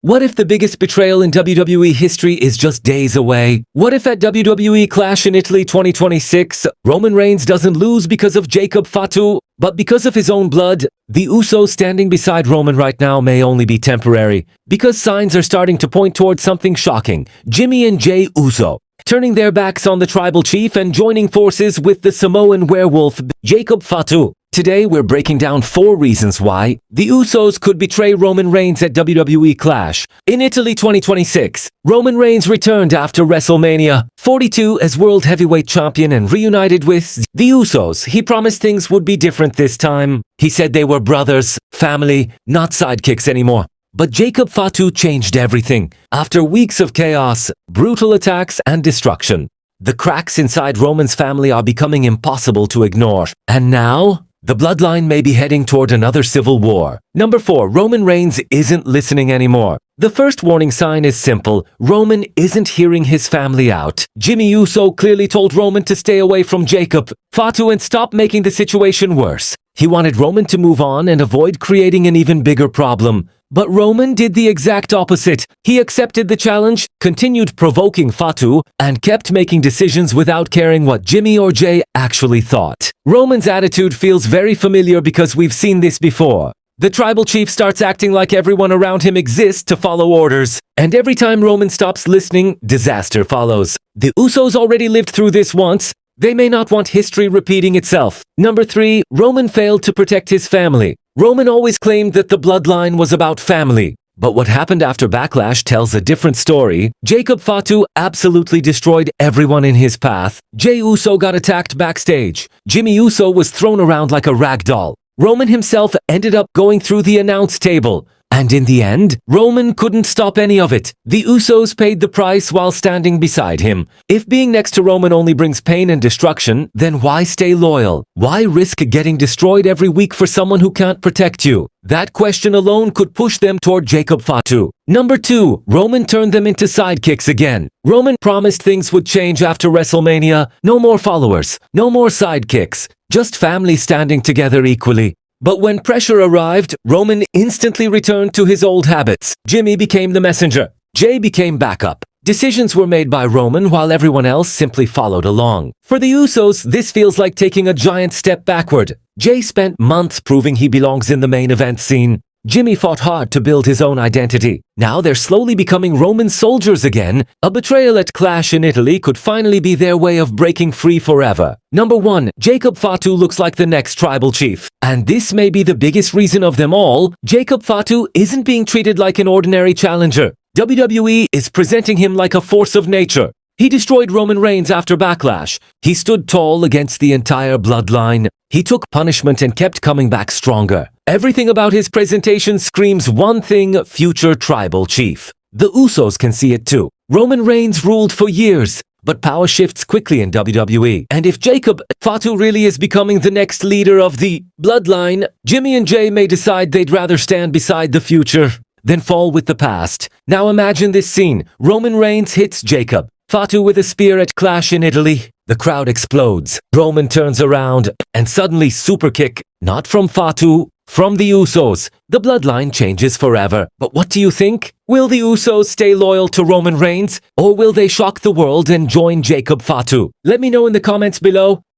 What if the biggest betrayal in WWE history is just days away? What if at WWE Clash in Italy 2026, Roman Reigns doesn't lose because of Jacob Fatu, but because of his own blood? The Usos standing beside Roman right now may only be temporary, because signs are starting to point towards something shocking. Jimmy and Jey Uso turning their backs on the tribal chief and joining forces with the Samoan werewolf, Jacob Fatu. Today, we're breaking down 4 reasons why the Usos could betray Roman Reigns at WWE Clash in Italy 2026. Roman Reigns returned after WrestleMania 42 as World Heavyweight Champion and reunited with the Usos. He promised things would be different this time. He said they were brothers, family, not sidekicks anymore. But Jacob Fatu changed everything. After weeks of chaos, brutal attacks, and destruction, the cracks inside Roman's family are becoming impossible to ignore. And now, the Bloodline may be heading toward another civil war. Number 4. Roman Reigns isn't listening anymore. The first warning sign is simple. Roman isn't hearing his family out. Jimmy Uso clearly told Roman to stay away from Jacob Fatu and stop making the situation worse. He wanted Roman to move on and avoid creating an even bigger problem. But Roman did the exact opposite. He accepted the challenge, continued provoking Fatu, and kept making decisions without caring what Jimmy or Jey actually thought. Roman's attitude feels very familiar because we've seen this before. The tribal chief starts acting like everyone around him exists to follow orders. And every time Roman stops listening, disaster follows. The Usos already lived through this once. They may not want history repeating itself. Number 3. Roman failed to protect his family. Roman always claimed that the Bloodline was about family. But what happened after Backlash tells a different story. Jacob Fatu absolutely destroyed everyone in his path. Jey Uso got attacked backstage. Jimmy Uso was thrown around like a rag doll. Roman himself ended up going through the announce table. And in the end, Roman couldn't stop any of it. The Usos paid the price while standing beside him. If being next to Roman only brings pain and destruction, then why stay loyal? Why risk getting destroyed every week for someone who can't protect you? That question alone could push them toward Jacob Fatu. Number 2. Roman turned them into sidekicks again. Roman promised things would change after WrestleMania. No more followers, no more sidekicks, just family standing together equally. But when pressure arrived, Roman instantly returned to his old habits. Jimmy became the messenger. Jey became backup. Decisions were made by Roman while everyone else simply followed along. For the Usos, this feels like taking a giant step backward. Jey spent months proving he belongs in the main event scene. Jimmy fought hard to build his own identity. Now they're slowly becoming Roman soldiers again. A betrayal at Clash in Italy could finally be their way of breaking free forever. Number 1. Jacob Fatu looks like the next tribal chief. And this may be the biggest reason of them all. Jacob Fatu isn't being treated like an ordinary challenger. WWE is presenting him like a force of nature. He destroyed Roman Reigns after Backlash. He stood tall against the entire Bloodline. He took punishment and kept coming back stronger. Everything about his presentation screams one thing: future tribal chief. The Usos can see it too. Roman Reigns ruled for years, but power shifts quickly in WWE. And if Jacob Fatu really is becoming the next leader of the Bloodline, Jimmy and Jey may decide they'd rather stand beside the future than fall with the past. Now imagine this scene. Roman Reigns hits Jacob Fatu with a spear at Clash in Italy. The crowd explodes. Roman turns around and suddenly super kick, not from Fatu, from the Usos. The Bloodline changes forever. But what do you think? Will the Usos stay loyal to Roman Reigns, or will they shock the world and join Jacob Fatu? Let me know in the comments below.